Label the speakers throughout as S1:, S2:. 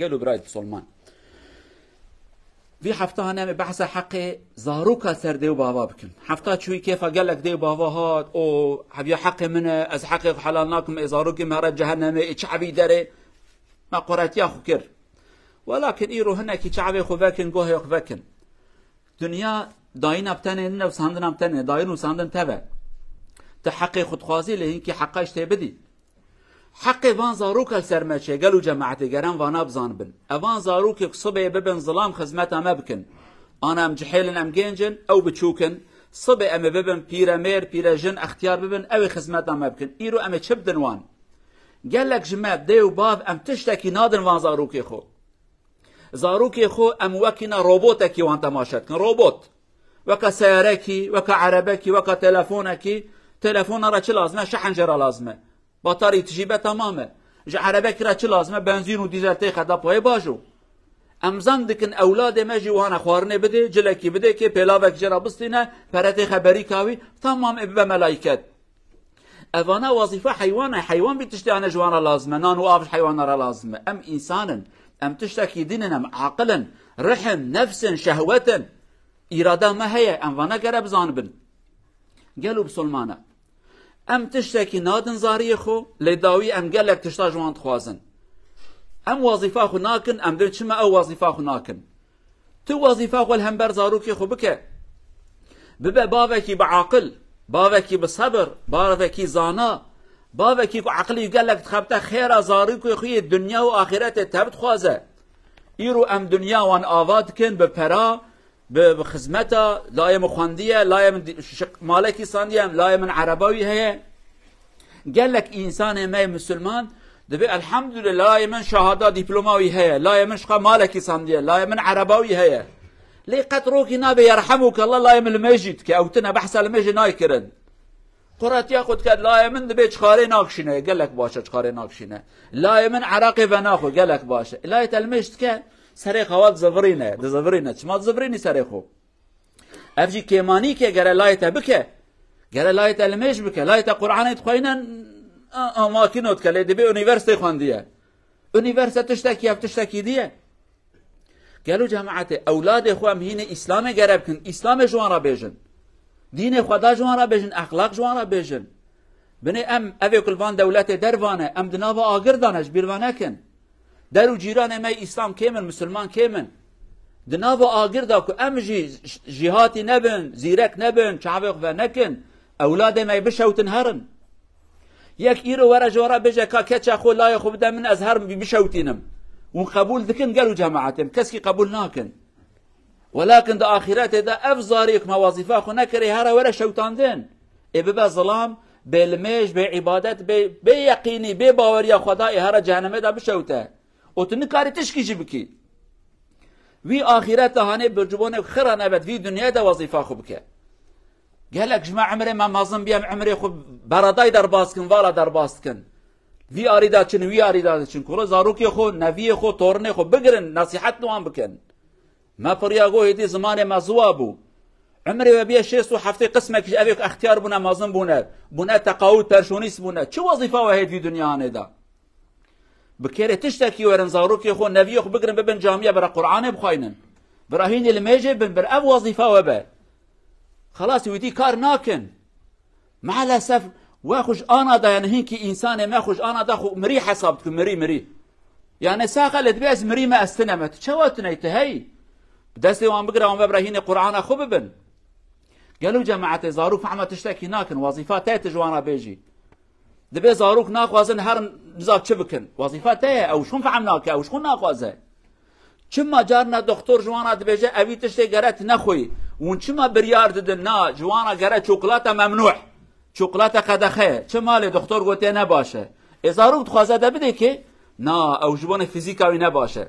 S1: قالوا برايد سلمان في حفته هنامي بحث حق زاروكا سر ديو بابا بكن حفته شوي كيف قال لك ديو بابا هاد او حبيا حق من از حق حلالناكم زاروكي مهرج جهنم شعبي داري ما قرات ياخو كر ولكن ايرو هنا كي شعبي خو فاكن جوه يخ فاكن دنيا داين ابتنه نو ساندن ابتنه داين وساندن تبع تحقق خود خوازي لهين كي حقاش تبدي حق وان زاروك سرمچه قالوا جماعه گران وانا بزان بن اوان زاروك صبي ببن ظلام خدمت ما بكن انا ام جحيل ام جنجن او بچوكن صبي ام ببن بيرامير بيرجن اختيار ببن او خدمت ما بكن ايرو ام چبدن وان قال لك جماعه ديو باب ام تشتكي نادن وان زاروك خو زاروك خو ام وكنا روبوتك وان تماشت روبوت وكا سياركي وكا عربكي وكا تلفونكي تلفون را چه لازمه شحن جرا لازمه بطاري تجيبه تمامه جا عربك را چه لازمه بنزين و ديزل تي خدا پای باجو امزان دکن اولاد مجي وانا خوارنه بده جلكي بده كي پلاوك جرا بستينه فرت خبري كاوي تمام ابه ملائكت اوانا وظيفه حيوان بتشتي انا جوانا لازمه نان وافش حيوان را لازمه ام انسانا ام تشتكي ديننا عقلا رحم نفس شهوه اراده ما هي ام وانا قرب زانبن قالوا بسلمانه ام تشتكي نادن زاري خو لداوي ام قالك تشتا جوان تخوازن ام وظيفه خو ناكن ام دل شما او وظيفه خو ناكن تو وظيفه خو الهمبر زاروكي خو بك ببا بابكي بعقل بابكي بصبر بابكي زانا بابكي عقلي قالك تخبت خير زاروكي خو الدنيا واخرته تبت خوازه يرو ام دنيا وان آواد كن بپرا بخدمته لا مخانديه لا مالكي صانديه لا من عربوي هي قال لك انسان ما مسلمان دبي الحمد لله من شهاده دبلوماوي هي لا من شقا مالكي صانديه لا من عربوي هي لي قطروك نبي يرحمك الله لا من المسجد كي اوتنا بحث المسجد نايكرن قرات ياخذ كد لا من دبي شخاري ناقشينه قال لك باشه شخاري ناقشينه لا من عراقي بناخو قال لك باشه لا المسجد كه سري خوات زفرينه دزفرينه ما زفريني سري خو افجي كيماني كي غير لايته بك غير لايته المش بك لايته قران تخوينا اماكنوت كله دبي يونيفرسيتي خونديه يونيفرسيتي تشتكي ديه قالوا جماعه اولاد اخوام هنا اسلام غربكن اسلام جوان را بيجن دين خدا جوان را بيجن اخلاق جوان را بيجن بني ام ابي كلفان دولته دربانه ام دناوا اگردانش بیروانکن درو جيران ما اسلام كيمن مسلمان كيمن دناوا اگردا کو ام جهاتي نبن زيرك نبن شعبق و نكن اولاد ما بشوتن هرن يك ايرو ورا جورا بيجا كاتشا خو لا يخو بدا من ازهر بشوتينم وقبول ذكن قالوا جماعتهم كسكي قبول ناكن ولكن دا اخرات دا افزاريك ما وظيفه خو نكري هرا ورا شوتاندن ابا ظلام بالميج بعبادت بيقيني بباوريا خدای هر جهنم دا بشوته او تو نکاری تشکیجی بکی وی آخرت هانه برجبونه خرا نبد وی دنیا دا وظیفه خوب که قالك جماعة عمري ما مازن بيام عمري خو براداي در باز کن والا در باز کن وی آریدا چن وی آریدا چن کلا زاروکی خو نوی خو تورنه خو بگرن نصیحت نوان بکن ما پریاگو هدی زمان ما زوابو عمري وبيا شيسو حفتي قسمك ابيك اختيار بنا مازن بنا تقاعد ترشونيس بنا شو وظيفه وهيد في دنيا هذا بكير تشتكي ورن زاروك خو نبي خو بقرن ببن جامعه برا قران بخاينن براهين الميجي بر اب وظيفه وبا خلاص ودي كار ناكن مع الاسف واخش انا دا يعني هيك انسان ما اخش انا دا خو مري حسابتكم مري يعني ساقه لتبيز مري ما استنمت شواتنيت هي دستي وان بقرا وان براهين قران خو ببن قالوا جماعة زاروك فعما تشتكي ناكن وظيفات تاي تجوانا بيجي دبي زاروك ناقوازن هر نزاك شبكن وظيفات تاي او شون فعمناك او شون ناقوازه چما جارنا دكتور جوانا دبيجي اوي تشتي قرات نخوي ون چما بريار ددن نا جوانا قرات شوكولاته ممنوع شوكولاته قدخه چما لي دكتور قوتي نباشه زاروك تخوازه دبدي كي نا او جبون فيزيكاوي نباشه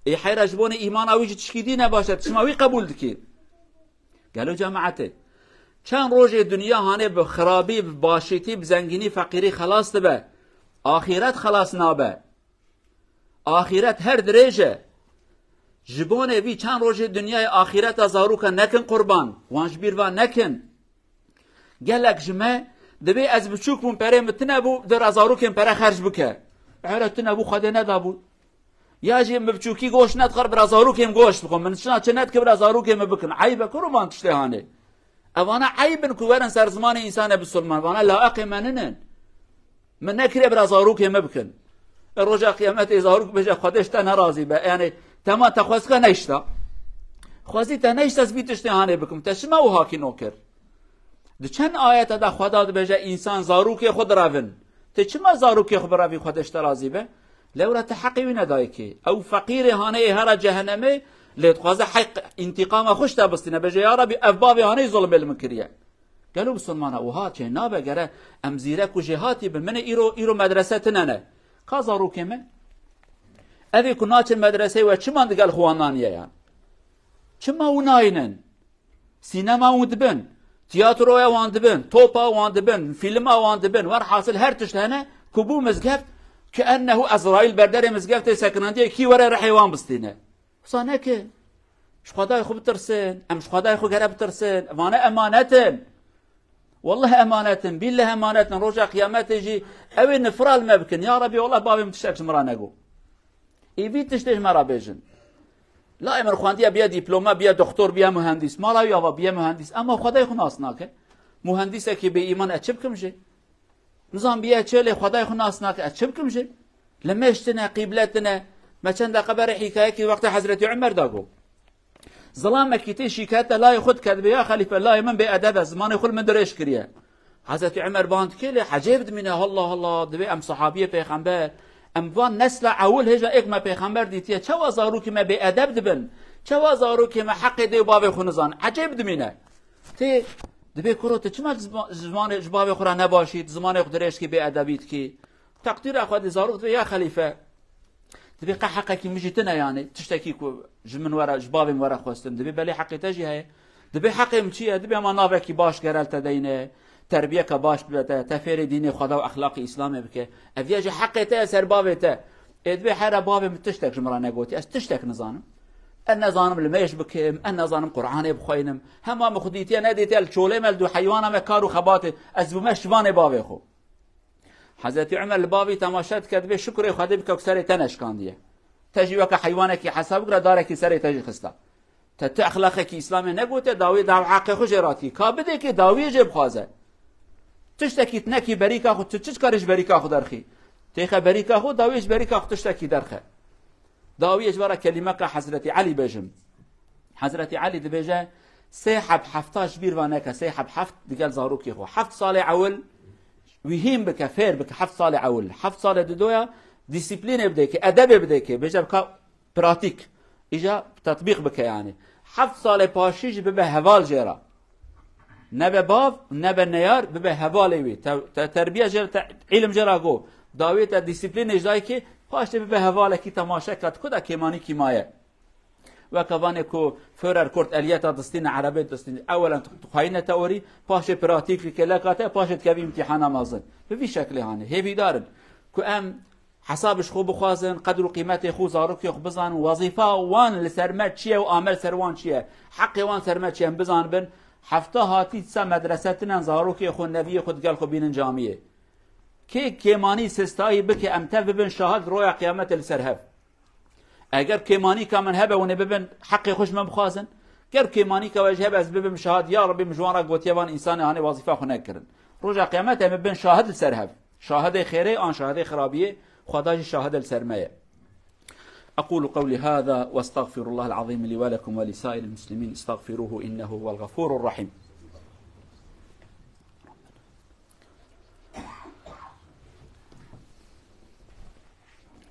S1: اي حيره جبون ايمان اوي تشكيدي نباشه چما وي قبول دكي قالوا جماعته چند روز دنیا هانه به خرابی باشیتی بزنگینی فقیری خلاص تبه آخرت خلاص نابه آخرت هر درجه جبونه وی چند روز دنیای آخرت زاروک نکن قربان وانش بیروان نکن گلک جمع دبی از بچوک بون پره متنه بو در زاروکن پره خرج بکه عرتنه بو خده ندابو یا جی مبچوکی گوش ندخر برا زاروکیم گوش بخون من چند که برا زاروکیم بکن عیب کرو من تشتهانه اوانا عیبن که ورن سر زمان انسان بسلمان وانا لاقی مننن من نکره برا زاروکیم بکن رجا قیامت زاروک بجا خودش تا ناراضی به یعنی تمام تخواست که نشتا خواستی تا نشتا از بیت تشتهانه بکن تشما و هاکی نوکر ده چند آیت دا خدا بجا انسان زاروک خود راون ته چما زاروک خود راوی خودش ترازی به لورا تحقی ندای که او فقیر هانه هر جهنمه لتخواز حق انتقام خوش تابستینه بجا یا ربی افباب هانه ظلم المکریه قالوا بسلمان اوها چه نابه گره ام زیرک و جهاتی به من ایرو مدرسه تننه کا زاروک من اوی کناچ مدرسه و چمان دگل خوانانیه یان چما اوناینن سینما ودبن تیاترو وان دبن توپا وان دبن فیلم وان دبن ور حاصل هر تشتهنه كبو مزقفت كأنه أزرائيل بردر مزقفت سكناندية كي ورا حيوان بستينه صانك مش خداي خو بترسن مش خداي خو قرب بترسن وانا أمانة والله أمانة بالله أمانة رجع قيامات يجي أوي نفرال ما بكن يا ربي والله بابي متشكش مرا نقو إيفي تشتش مرا بيجن لا امر خواندی بیا دیپلم بیا دکتر بیا مهندس مالا یا بیا مهندس اما خدای خو ناسناکه مهندسه که به ایمان اچب کمشه نظام بیا چله خدای خو ناسناکه اچب کمشه لمشتنا قبلتنا ما چند قبر حکایه کی وقت حضرت عمر داگو ظلام مکیته شکایت لا خود کرد بیا خلیفه لا من به ادب زمان خود من درش کریه حضرت عمر باند کله عجب منه الله الله دبی ام صحابیه پیغمبر ام وان نسل اول هجا ایک ما پیغمبر دیتیه چه وزارو که ما به ادب دبن چه وزارو که ما حق دی باب خونزان عجب دمینه تی دبی کروت چما زمان جباب خورا نباشید زمان خودش که به ادبیت کی تقدیر خود زارو یا خلیفه دبی حقه کی مجتنا یعنی تشتکی کو جمن ورا جباب ورا خواستن دبی بلی حق تجی هي دبی حقم چیه دبی ما ناوه کی باش گرالت دینه تربیه که باش بده تفیر دین خدا و اخلاق اسلام بکه اویج حق ته سر بابته ادبی هر باب متشتک جمره نگوتی از تشتک نظانم النظام لماش بكم النظام قرآن بخوينم هما مخديتي نديتي الشولة مل دو حيوان مكارو خبات از بمش وان بابي خو حضرت عمر البابي تماشات كتبه شكر خدا بك اكثر تنش كان ديه تجي وك حيوانك حسب قرا دارك سر تجي خستا تت اخلاقك اسلام نگوته داوي داو حق خجراتي كابده كي داوي جب خازه تشتكي تنكي بريكا خو تشكرش بريكا خو درخي تيخ بريكا خو داويش بريكا خو تشتكي درخه داويش برا كلمه حضرت علي بجم حضرت علي دبجه سيحب حفتاش بير وانك سيحب حفت دقال زاروكي خو حفت صالح اول ويهيم بك فير بك حفت صالح اول حفت صالح ددويا ديسيبلين بدك ادب بدك بجا بك براتيك اجا تطبيق بك يعني حفت صالح باشيج ببه هوال جرا نبه باب نبه نيار ببه هوالوي تربيه جرا علم جرا جو داويت ديسيبلين اجاي كي پاش به هواله کی تماشا کرد کدا کیمانی کیمایه و کوانه کو فرر کورت الیت دستین عربی دستین اولا خاینه تئوری پاش پراتیک کلاکاته پاش تکوی امتحان مازن به شکل هانه هیوی دارن کو ام حسابش خوب خوازن قدر و قیمت خو زاروک خو بزن وظیفه وان لسرمت چیه و عمل سروان چیه حق وان سرمت چیه بزن بن هفته هاتی س مدرسه‌تن زاروک خو نبی خود گل خو بین جامعه که کیمانی سستایی بکه امتف ببن شاهد رویا قیامت السرهب اگر کیمانی که من هبه و نببن حق خوش من بخوازن گر کیمانی که وجه از ببن شاهد یا ربی مجوان گوتیوان انسان هانه وظیفه خو نکردن رویا قیامت هم ببن شاهد السرهب شاهد خیره آن شاهد خرابیه خدای شاهد السرمایه اقول قولي هذا واستغفر الله العظيم لي ولكم ولسائر المسلمين استغفروه انه هو الغفور الرحيم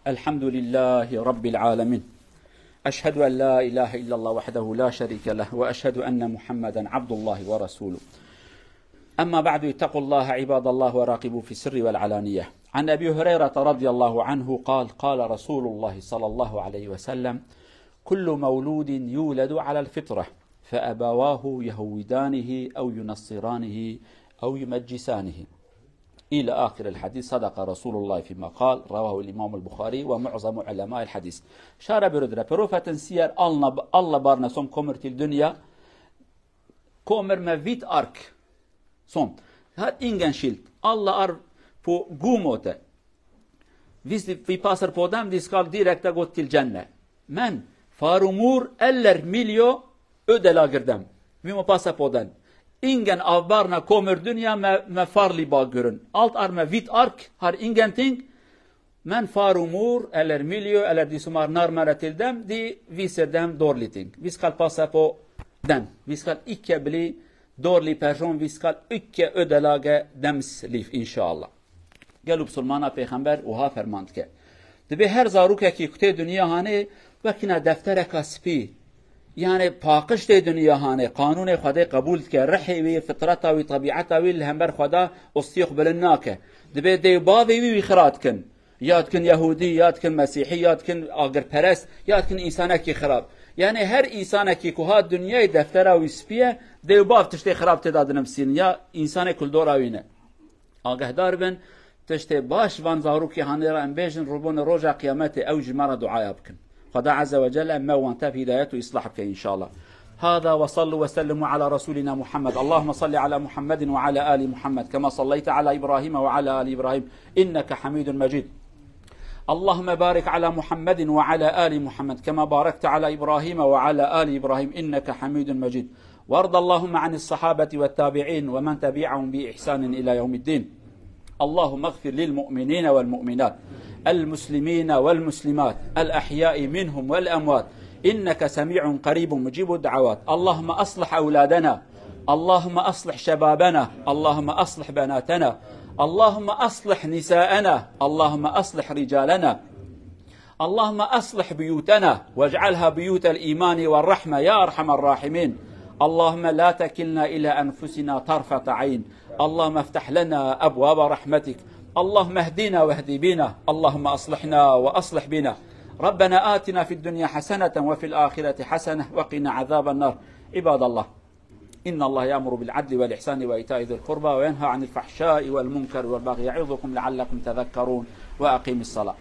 S1: الحمد لله رب العالمين أشهد أن لا إله إلا الله وحده لا شريك له وأشهد أن محمدا عبد الله ورسوله أما بعد اتقوا الله عباد الله وراقبوا في السر والعلانية عن أبي هريرة رضي الله عنه قال قال رسول الله صلى الله عليه وسلم كل مولود يولد على الفطرة فأبواه يهودانه أو ينصرانه أو يمجسانه إلى آخر الحديث صدق رسول الله فيما قال رواه الإمام البخاري ومعظم علماء الحديث شارع بردرة بروفة سير الله بارنسون كومرت الدنيا كومر ما فيت أرك صوم هاد إنجان شيلت الله أر فو قوموته vi passer på dem, de skal direkte gå til Jannah. Men far og mor eller miljø ødelegger dem. Vi må passe på den. Ingen av barna kommer dunya med farlig bakgrunn. Alt er med hvitt ark, har ingenting. Men far og mor eller miljø eller de som er nærmere til dem, de viser dem dårlige ting. Vi skal passe på dem. Vi skal ikke bli dårlig person. Vi skal ikke ødelegge dems liv, inshallah. قالوا بسلمان پیغمبر وها فرماند که دبی هر زاروک کی کته دنیا هانه وکنا دفتر کسبی یعنی پاکش ده دنیا هانه قانون خدا قبول که رحی وی فطرت و طبیعت و الهمبر خدا استقبل الناکه دبی دی باوی وی خرات کن یاد کن یهودی یاد کن مسیحی یاد کن آگر پرست یاد کن انسان کی خراب یعنی هر انسان کی که دنیای دفتر و اسپیه دی باو تشتی خراب تداد نفسین یا انسان کل دور اوینه آگه دار بن تشتي باش وان زاروكي هانيرا امبيجن ربون روجا قيامته او جمارة دعاء بكن خدا عز وجل اما وانتا في هدايته اصلاح بك ان شاء الله. هذا وصلوا وسلموا على رسولنا محمد. اللهم صل على محمد وعلى آل محمد كما صليت على إبراهيم وعلى آل إبراهيم إنك حميد مجيد. اللهم بارك على محمد وعلى آل محمد كما باركت على إبراهيم وعلى آل إبراهيم إنك حميد مجيد. وارض اللهم عن الصحابة والتابعين ومن تبعهم بإحسان إلى يوم الدين. اللهم اغفر للمؤمنين والمؤمنات المسلمين والمسلمات الأحياء منهم والأموات إنك سميع قريب مجيب الدعوات. اللهم أصلح أولادنا، اللهم أصلح شبابنا، اللهم أصلح بناتنا، اللهم أصلح نساءنا، اللهم أصلح رجالنا، اللهم أصلح بيوتنا واجعلها بيوت الإيمان والرحمة يا أرحم الراحمين. اللهم لا تكلنا إلى أنفسنا طرفة عين. اللهم افتح لنا أبواب رحمتك. اللهم اهدنا واهد بنا. اللهم أصلحنا وأصلح بنا. ربنا آتنا في الدنيا حسنة وفي الآخرة حسنة وقنا عذاب النار. عباد الله، إن الله يأمر بالعدل والإحسان وإيتاء ذي القربى وينهى عن الفحشاء والمنكر والبغي يعظكم لعلكم تذكرون وأقيموا الصلاة.